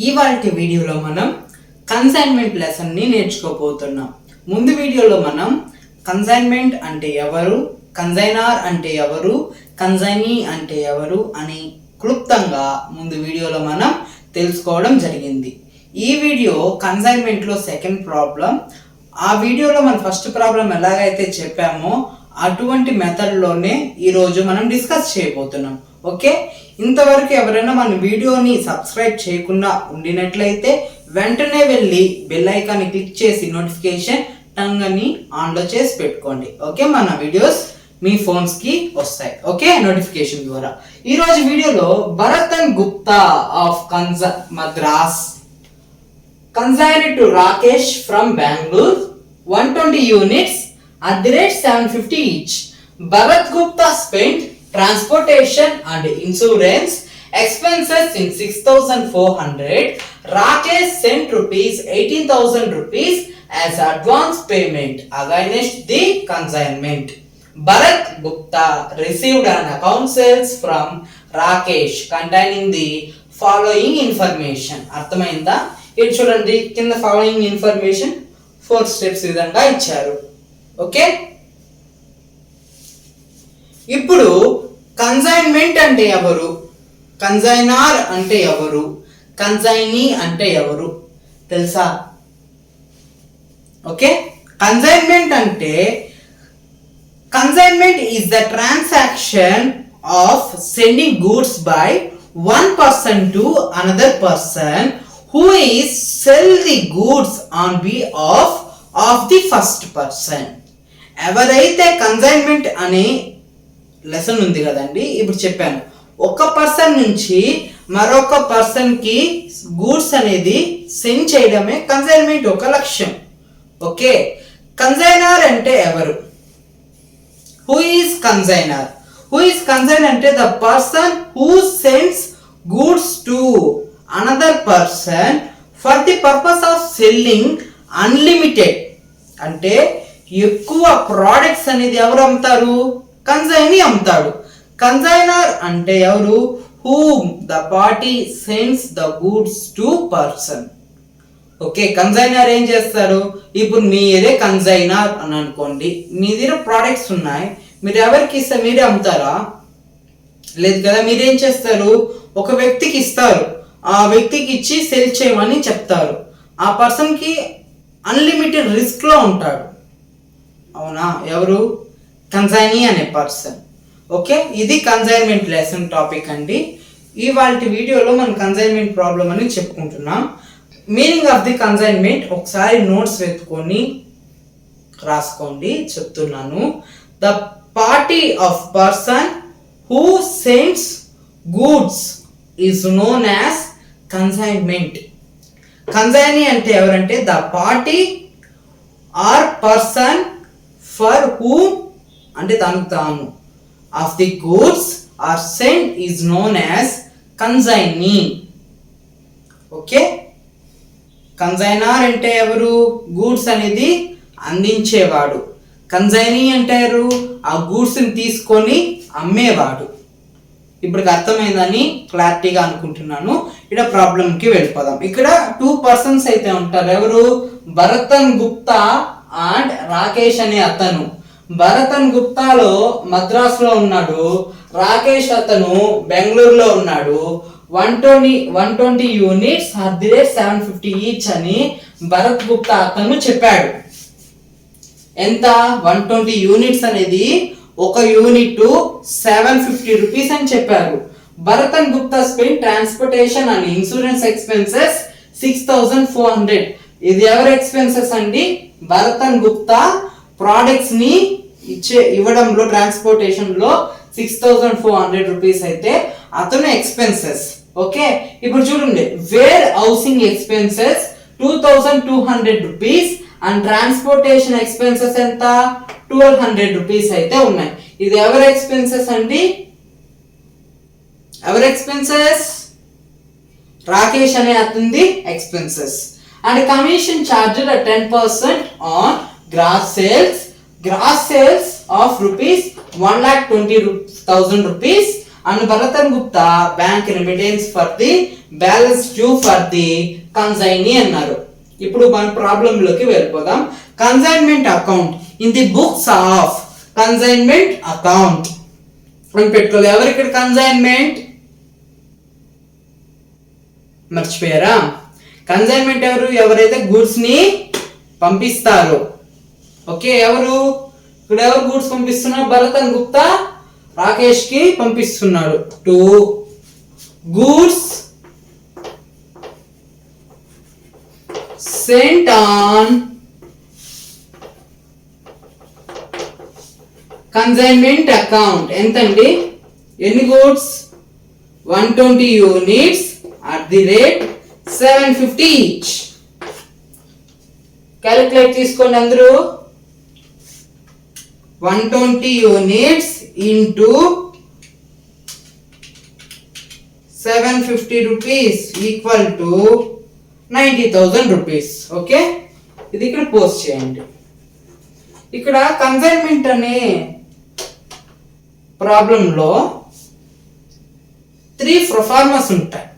ఇవాల్టి వీడియోలో మనం కన్సైన్మెంట్ లెసన్ ని నేర్చుకోబోతున్నాం. ముందు వీడియోలో మనం కన్సైన్మెంట్ అంటే ఎవరు, కన్సైనర్ అంటే ఎవరు, కన్సైనీ అంటే ఎవరు అని క్లుప్తంగా ముందు వీడియోలో మనం తెలుసుకోవడం జరిగింది. ఈ వీడియో కన్సైన్మెంట్ లో సెకండ్ ప్రాబ్లం. ఆ వీడియోలో మనం ఫస్ట్ ప్రాబ్లం ఎలాగైతే చెప్పామో అటువంటి మెథడ్ లోనే ఈరోజు మనం డిస్కస్ చేయబోతున్నాం. ఓకే, ఇంతవరకు ఎవరైనా మన వీడియోని సబ్స్క్రైబ్ చేయకుండా ఉండినట్లయితే వెంటనే వెళ్ళి బెల్ ఐకాన్ని క్లిక్ చేసి నోటిఫికేషన్ టంగ్ అని ఆన్లో చేసి పెట్టుకోండి. ఓకే, మన వీడియోస్ మీ ఫోన్స్ కి వస్తాయి. ఓకే, నోటిఫికేషన్ ద్వారా. ఈ రోజు వీడియోలో Bharathan Gupta of Madras consigned to Rakesh from Bangalore 120 units at the rate 750 each. Bharat Gupta spent transportation and insurance expenses in 6,400. Rakesh sent rupees 18,000 rupees as advance payment against the consignment. Bharat Gupta received an account sales from Rakesh containing the following information. అర్థమైందా? ఇది చూడండి, కింద following information 4 steps విధంగా ఇచ్చారు. Okay, ఇప్పుడు consignment అంటే ఎవరు, consignor అంటే ఎవరు, కన్సైనీ అంటే ఎవరు తెలుసా? ఓకే, కన్సైన్మెంట్ అంటే consignment is the transaction of sending goods by one person to another person who is sell the goods on behalf of the first person. ఎవరైతే కన్సైన్మెంట్ అనే లెసన్ ఉంది కదండి, ఇప్పుడు చెప్పాను, ఒక పర్సన్ నుంచి మరొక పర్సన్ కి గూడ్స్ అనేది సెండ్ చేయడమే కన్సైన్మెంట్ ఒక లక్ష్యం. ఓకే, కన్సైనర్ అంటే ఎవరు? Who is consignor? Who is consigned అంటే the person who sends goods to another person for the purpose of selling unlimited. అంటే ఎక్కువ ప్రోడక్ట్స్ అనేది ఎవరు అమ్ముతారు? కన్సైనీ అమ్ముతాడు. కన్సైనర్ అంటే ఎవరు? whom the party sends the goods to person. Okay, consignor ఏం చేస్తారు? ఇప్పుడు మీరే కన్సైనర్ అని అనుకోండి, మీ దగ్గర ప్రోడక్ట్స్ ఉన్నాయి, మీరు ఎవరికి ఇస్తే మీరే అమ్ముతారా? లేదు కదా. మీరేం చేస్తారు? ఒక వ్యక్తికి ఇస్తారు, ఆ వ్యక్తికి ఇచ్చి సెల్ చేయమని చెప్తారు. ఆ పర్సన్ కి అన్లిమిటెడ్ రిస్క్ లో ఉంటాడు, అవునా? ఎవరు? కన్సైనీ అనే పర్సన్. ఓకే, ఇది కన్సైన్మెంట్ లెసన్ టాపిక్ అండి. ఇవాళ వీడియోలో మనం కన్సైన్మెంట్ ప్రాబ్లం అని చెప్పుకుంటున్నాం. మీనింగ్ ఆఫ్ ది కన్సైన్మెంట్ ఒకసారి నోట్స్ వెతుకొని రాసుకోండి, చెప్తున్నాను. The party of person who sends goods is known as consignment. Consignee అంటే ఎవరంటే the party or person for whom అంటే తనకు తాను of the goods are sent is known as consignee. Okay, consignor అంటే ఎవరు? గూడ్స్ అనేది అందించేవాడు. కన్సైనీ అంటారు ఆ గూడ్స్ ని తీసుకొని అమ్మేవాడు. ఇప్పుడు అర్థమైందని క్లారిటీగా అనుకుంటున్నాను. ఇక్కడ ప్రాబ్లం కి వెళ్ళిపోదాం. ఇక్కడ 2 పర్సన్స్ అయితే ఉంటారు. ఎవరు? భరతన్ గుప్తా అండ్ రాకేష్ అనే అతను. భరతన్ గుప్తాలో మద్రాస్ లో ఉన్నాడు, రాకేష్ అతను బెంగళూరులో ఉన్నాడు. 120 units at the rate 750 each అని భరత్ గుప్తా అతను చెప్పాడు. ఎంత? 120 యూనిట్స్ అనేది ఒక యూనిట్ 750 రూపీస్ అని చెప్పారు. Bharathan Gupta spend transportation and insurance expenses 6,400. ఇది ఎవరి ఎక్స్పెన్సెస్ అండి? భరతన్ గుప్తా ప్రోడక్ట్స్ ని ఇవ్వడంలో ట్రాన్స్పోర్టేషన్ లో 6,400 రూపీస్ అయితే అతను ఎక్స్పెన్సెస్. ఓకే, ఇప్పుడు చూడండి, where housing expenses 2,200 rupees and transportation expenses ఎంత? 1,200 రూపీస్ అయితే ఉన్నాయి. ఇది ఎవరి ఎక్స్పెన్సెస్ అండి? ఎవరి ఎక్స్పెన్సెస్? రాకేష్ అనే అతనిది expenses. And commission charged 10% on gross sales. Gross sales of rupees 1,20,000 rupees and Bharatan Gupta bank remittance for the balance due for the consignee అన్నారు. ఇప్పుడు మన ప్రాబ్లం లోకి వెళ్ళిపోదాం. Consignment account in the books of consignment account అని పెట్టుకోవాలి. ఎవరు ఇక్కడ consignment మర్చిపోయారా? కన్సైన్మెంట్ ఎవరు? ఎవరైతే గూడ్స్ ని పంపిస్తారు. ఓకే, ఎవరు ఇక్కడ ఎవరు గూడ్స్ పంపిస్తున్నారు? భరతన్ గుప్తా రాకేష్ కి పంపిస్తున్నాడు. To goods sent on consignment account. ఎంతండి? ఎన్ని goods? 120 units at the rate 750 each. Calculate తీసుకోండి అందరూ. 120 units into 750 rupees equal to 90,000 rupees. Okay, ఇది ఇక్కడ పోస్ట్ చేయండి. ఇక్కడ కన్సైన్మెంట్ అనే ప్రాబ్లంలో 3 ప్రొఫార్మస్ ఉంటాయి.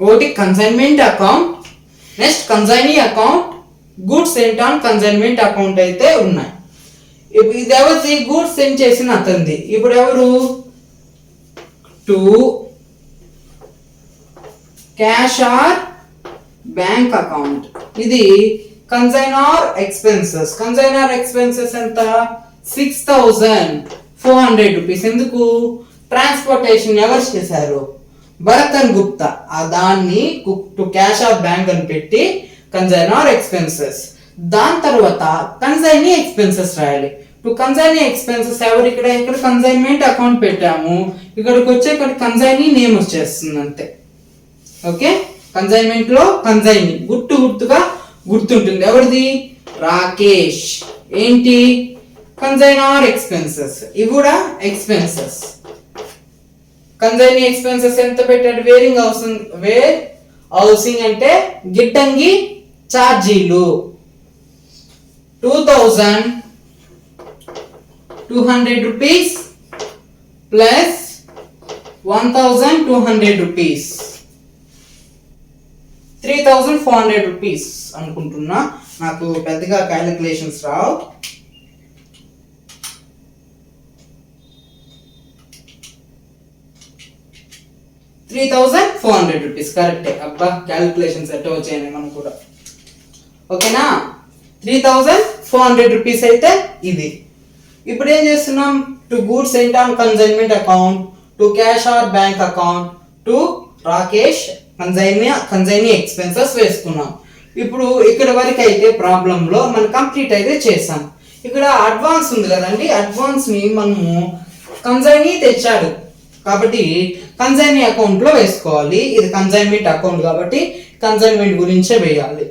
ఒకటి consignment account, next consignee account, goods sent on consignment account అయితే ఉన్నాయి. ఇది ఎవరిది? గూడ్స్ సెండ్ చేసిన అతనిది. ఇప్పుడు ఎవరు? To cash or bank account. ఇది కన్సైనర్ ఎక్స్పెన్సెస్. కన్సైనర్ ఎక్స్పెన్సెస్ ఎంత? 6,400 రూపీస్. ఎందుకు? ట్రాన్స్పోర్టేషన్ ఎవరు చేశారు? భరతన్ గుప్తా. దాన్ని టు క్యాష్ ఆఫ్ బ్యాంక్ అని పెట్టి కన్సైనర్ ఎక్స్పెన్సెస్. దాని తర్వాత కన్సైనీ ఎక్స్పెన్సెస్ రాయాలి. టు కన్సైనీ ఎక్స్పెన్సెస్ ఎవరు? ఇక్కడ కన్సైన్మెంట్ అకౌంట్ పెట్టాము, ఇక్కడికి వచ్చే ఇక్కడ కన్సైనీ నేమ్ వచ్చేస్తుంది అంతే. ఓకే, కన్సైన్మెంట్ లో కన్సైనీ గుర్తుగా గుర్తుంటుంది. ఎవరిది? రాకేష్. ఏంటి? Consignor expenses. ఇవి కూడా ఎక్స్పెన్సెస్. కన్సైనీ ఎక్స్పెన్సెస్ ఎంత పెట్టాడు? వేర్ హౌసింగ్ అంటే గిడ్డంగి ఛార్జీలు 2,200 రూపీస్ ప్లస్ 1,200 రూపీస్ 3,400 రూపీస్ అనుకుంటున్నా. నాకు పెద్దగా క్యాలిక్యులేషన్స్ రావు. ₹3,400 కరెక్టే. అబ్బా, క్యాలిక్యులేషన్స్ ఎట్టో వచ్చాయని మనం కూడా. ఓకేనా? 3,400 రూపీస్ అయితే ఇది. ఇప్పుడు ఏం చేస్తున్నాం? To goods sent on consignment account, to cash or bank account, to Rakesh consignee expenses వేసుకున్నాం. ఇప్పుడు ఇక్కడ వరకు అయితే ప్రాబ్లం లో మనం కంప్లీట్ అయితే చేసాం. ఇక్కడ అడ్వాన్స్ ఉంది కదండి, అడ్వాన్స్ ని మనము కన్సైనీ తెచ్చాడు కాబట్టి కన్సైనీ అకౌంట్ లో వేసుకోవాలి. ఇది కన్సైన్మెంట్ అకౌంట్ కాబట్టి కన్సైన్మెంట్ గురించే వేయాలి.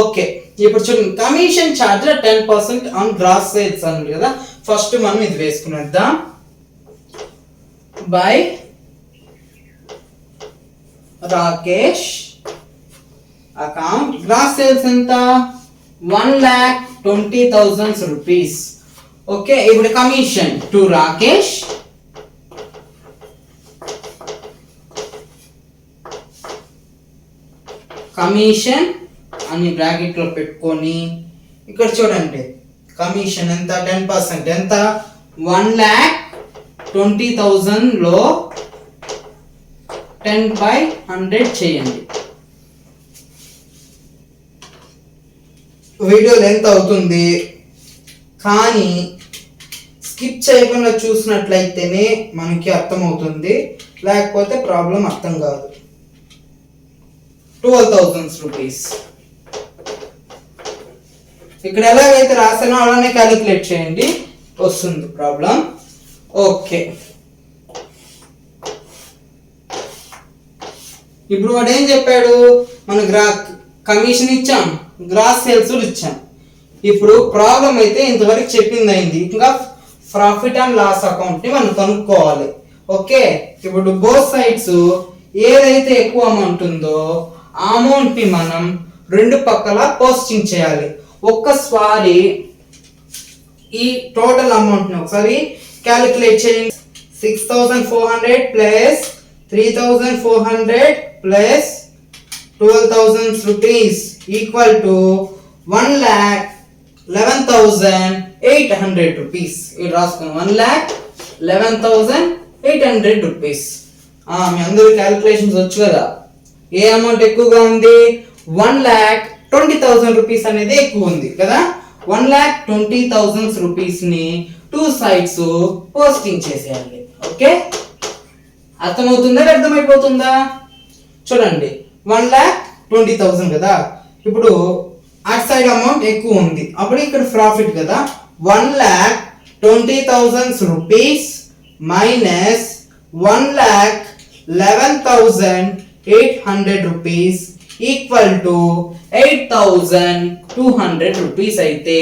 ఓకే, ఇప్పుడు చూడండి, commission charge 10% on gross sales అన్నది కదా. ఫస్ట్ మనం ఇది వేసుకునేద్దాం. By Rakesh account. Gross sales ఎంత? 1,20,000 రూపీస్. ఓకే, ఇప్పుడు కమిషన్ టు రాకేష్ కమిషన్ అని బ్రాకెట్ లో పెట్టుకొని ఇక్కడ చూడండి కమిషన్ ఎంత? 10%. ఎంత? 1,20,000 లో 10/100 చేయండి. వీడియో లెంత్ అవుతుంది కానీ స్కిప్ చేయకుండా చూసినట్లయితేనే మనకి అర్థమవుతుంది, లేకపోతే ప్రాబ్లం అర్థం కాదు. 12,000 రూపీస్. ఇక్కడ ఎలాగైతే రాసానో అలానే క్యాలిక్యులేట్ చేయండి, వస్తుంది ప్రాబ్లం. ఓకే, ఇప్పుడు వాడు ఏం చెప్పాడు? మన కమిషన్ ఇచ్చాం, గ్రాస్ సేల్స్ ఇచ్చాం. ఇప్పుడు ప్రాబ్లం అయితే ఇంతవరకు చెప్పింది అయింది. ఇంకా ప్రాఫిట్ అండ్ లాస్ అకౌంట్ ని మనం కనుక్కోవాలి. ఓకే, ఇప్పుడు బోత్ సైడ్స్ ఏదైతే ఎక్కువ అమౌంట్ ఉందో ఆ అమౌంట్ ని మనం రెండు పక్కల పోస్టింగ్ చేయాలి. ఒక్కసారి ఈ టోటల్ అమౌంట్ ని ఒకసారి క్యాలిక్యులేట్ చేయండి. 6,400 plus 3,400 plus 12,000 rupees equal to 1,11,800 rupees. ఇది రాసుకున్నాం 1,11,800 rupees. మీ అందరూ క్యాలిక్యులేషన్స్ వచ్చు కదా. ఏ అమౌంట్ ఎక్కువగా ఉంది? 1,20,000 రూపీస్ అనేది ఎక్కువ ఉంది కదా. 1,20,000 రూపీస్ ని 2 sides పోస్టింగ్ చేసేయాలి. ఓకే, అర్థమవుతుందా అర్థమైపోతుందా? చూడండి 1,20,000 కదా. ఇప్పుడు అట్ సైడ్ అమౌంట్ ఎక్కువ ఉంది, అప్పుడు ఇక్కడ ప్రాఫిట్ కదా. 1,20,000 rupees minus 1,11,800 rupees equal to 8,200 rupees అయితే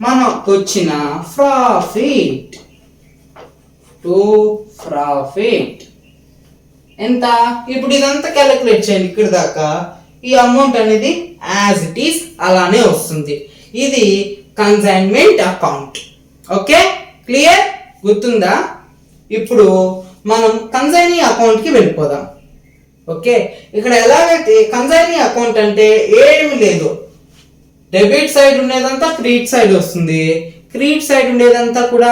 మనకు వచ్చిన ప్రాఫిట్ ఎంత? ఇప్పుడు ఇదంతా క్యాలిక్యులేట్ చేయండి ఇక్కడ దాకా. ఈ అమౌంట్ అనేది యాజ్ ఇట్ ఈస్ అలానే వస్తుంది. ఇది కన్సైన్మెంట్ అకౌంట్. Okay, clear? గుర్తుందా? ఇప్పుడు మనం కన్సైనీ అకౌంట్ కి వెళ్ళిపోదాం. ఓకే, ఇక్కడ ఎలాగైతే కన్సైనీ అకౌంట్ అంటే ఏమి లేదు, డెబిట్ సైడ్ ఉండేదంతా క్రెడిట్ సైడ్ వస్తుంది, క్రెడిట్ సైడ్ ఉండేదంతా కూడా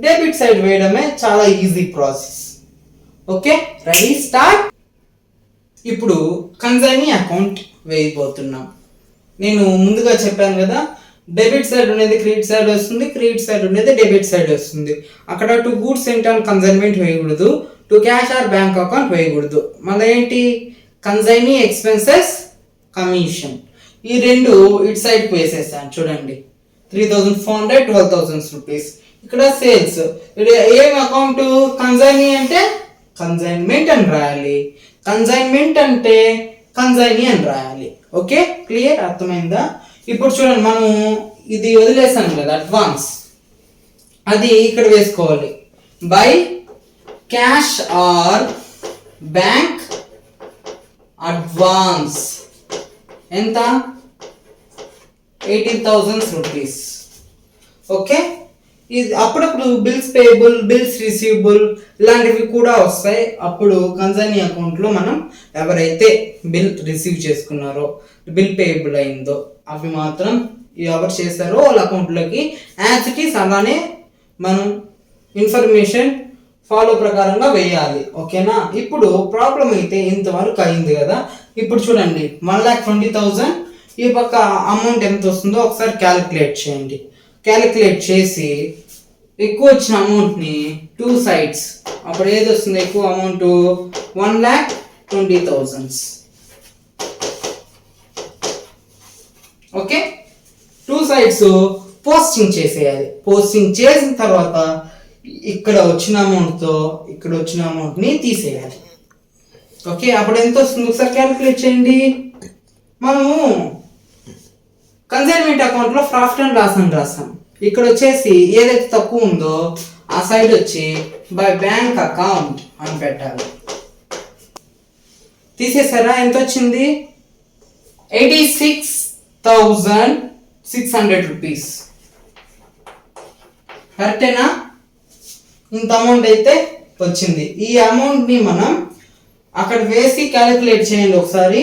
డెబిట్ సైడ్ వేయడమే చాలా easy process. Okay, ready, start. ఇప్పుడు కన్సైనీ అకౌంట్ వేయబోతున్నాం. నేను ముందుగా చెప్పాను కదా, డెబిట్ సైడ్ ఉండేది క్రెడిట్ సైడ్ వస్తుంది, క్రెడిట్ సైడ్ ఉండేది డెబిట్ సైడ్ వస్తుంది. అక్కడ to goods sent on consignment వేయకూడదు, to cash or bank account వేయకూడదు. మన ఏంటి? కన్సైనీ ఎక్స్పెన్సెస్ కమిషన్, ఈ రెండు ఇటు సైడ్ వేసేసాను. చూడండి 3,400 12,000 రూపీస్. ఇక్కడ సేల్స్, ఏం అకౌంట్? కన్సైనీ అంటే కన్సైన్మెంట్ అని రాయాలి, కన్సైన్మెంట్ అంటే కన్సైనీ అని రాయాలి. Okay, clear? అర్థమైందా? ఇప్పుడు చూడండి, మనం ఇది వదిలేసాం కదా అడ్వాన్స్, అది ఇక్కడ వేసుకోవాలి. By cash or bank advance ఎంత? 18,000 రూపీస్. ఓకే, ఇది అప్పుడప్పుడు బిల్స్ పేయబుల్, బిల్స్ రిసీవబుల్ ఇలాంటివి కూడా వస్తాయి. అప్పుడు కన్సైనీ అకౌంట్లో మనం ఎవరైతే బిల్ రిసీవ్ చేసుకున్నారో, బిల్ పేయబుల్ అయిందో అవి మాత్రం ఎవరు చేస్తారో వాళ్ళ అకౌంట్లోకి యాజ్ ఇట్ ఈస్ అలానే మనం ఇన్ఫర్మేషన్ ఫాలో ప్రకారంగా వేయాలి. ఓకేనా? ఇప్పుడు ప్రాబ్లం అయితే ఇంతవరకు అయింది కదా. ఇప్పుడు చూడండి 1,20,000, ఈ పక్క అమౌంట్ ఎంత వస్తుందో ఒకసారి క్యాలిక్యులేట్ చేయండి. క్యాలిక్యులేట్ చేసి ఎక్కువ వచ్చిన అమౌంట్ని 2 sides, అప్పుడు ఏది వస్తుంది ఎక్కువ అమౌంట్? 1,20,000. ఓకే, 2 sides పోస్టింగ్ చేసేయాలి. పోస్టింగ్ చేసిన తర్వాత ఇక్కడ వచ్చిన అమౌంట్తో ఇక్కడ వచ్చిన అమౌంట్ని తీసేయాలి. ఓకే, అప్పుడు ఎంత వస్తుంది ఒకసారి క్యాలిక్యులేట్ చేయండి. మనము కన్సైన్మెంట్ అకౌంట్లో ప్రాఫిట్ అండ్ లాస్ అని రాస్తాం. ఇక్కడ వచ్చేసి ఏదైతే తక్కువ ఉందో ఆ సైడ్ వచ్చి బై బ్యాంక్ అకౌంట్ అని పెట్టాలి. తీసేసారా? ఎంత వచ్చింది? 86,600 రూపీస్. కరెక్టేనా? ఇంత అమౌంట్ అయితే వచ్చింది. ఈ అమౌంట్ని మనం అక్కడ వేసి క్యాలిక్యులేట్ చేయండి ఒకసారి.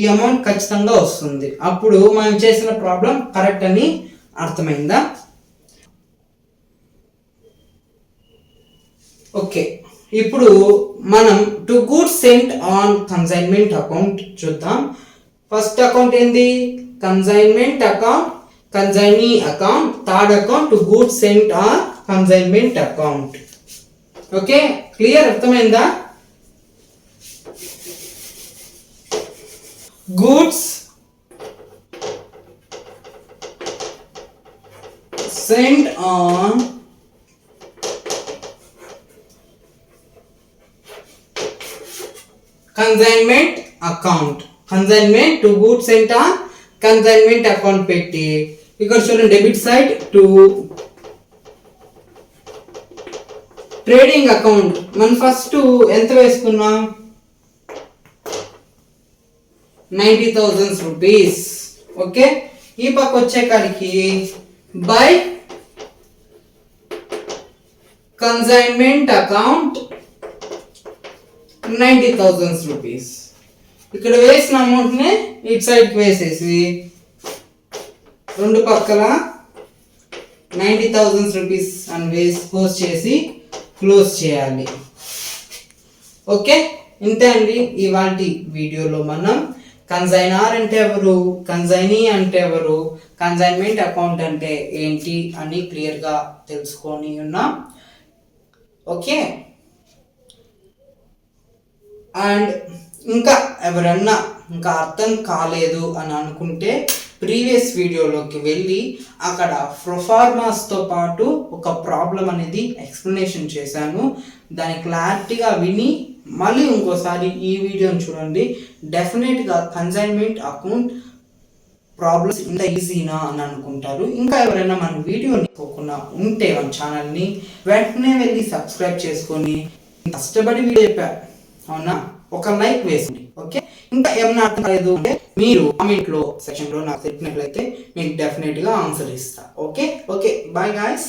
ఈ అమౌంట్ ఖచ్చితంగా వస్తుంది. అప్పుడు మనం చేసిన ప్రాబ్లం కరెక్ట్ అని అర్థమైందా? ఓకే, ఇప్పుడు మనం to goods sent on consignment account చూద్దాం. ఫస్ట్ అకౌంట్ ఏంది? Consignment account, consignee account. Third account to goods sent on consignment account. Okay, clear? అర్థమైందా? Goods sent on consignment account. Consignment to goods sent on consignment account పెట్టి ఇక్కడ చూడండి debit side to trading account. మనం first ఎంత వేసుకున్నాం? 90,000 rupees. Okay, ఈ పక్క వచ్చే కాడికి బై కన్సైన్మెంట్ అకౌంట్ 90,000 రూపీస్. ఇక్కడ వేసిన అమౌంట్ని ఇటు సైడ్కి వేసేసి రెండు పక్కల 90,000 రూపీస్ అని వేసి పోస్ట్ చేసి క్లోజ్ చేయాలి. ఓకే, ఇంతే అండి ఇవాల్టి వీడియోలో మనం కన్సైనర్ అంటే ఎవరు, కన్సైనీ అంటే ఎవరు, కన్సైన్మెంట్ అకౌంట్ అంటే ఏంటి అని క్లియర్గా తెలుసుకొని ఉన్నాం. ఓకే, అండ్ ఇంకా ఎవరన్నా ఇంకా అర్థం కాలేదు అని అనుకుంటే ప్రీవియస్ వీడియోలోకి వెళ్ళి అక్కడ ప్రొఫార్మాస్తో పాటు ఒక ప్రాబ్లం అనేది ఎక్స్ప్లెనేషన్ చేశాను. దాని క్లారిటీగా విని మళ్ళీ ఇంకోసారి ఈ వీడియోని చూడండి. డెఫినెట్గా కన్సైన్మెంట్ అకౌంట్ ప్రాబ్లమ్స్ ఇంత ఈజీనా అని అనుకుంటారు. ఇంకా ఎవరైనా మన వీడియోని పోకుండా ఉంటే మన ఛానల్ని వెంటనే వెళ్ళి సబ్స్క్రైబ్ చేసుకొని కష్టపడి వీడియో చెప్పారు అవునా, ఒక లైక్ వేసుకోండి. ఓకే, ఇంకా ఏమన్నా అర్థం కాలేదు అంటే మీరు కామెంట్లో సెక్షన్లో నాకు చెప్పినట్లయితే మీకు డెఫినెట్గా ఆన్సర్ ఇస్తా. Okay, bye guys.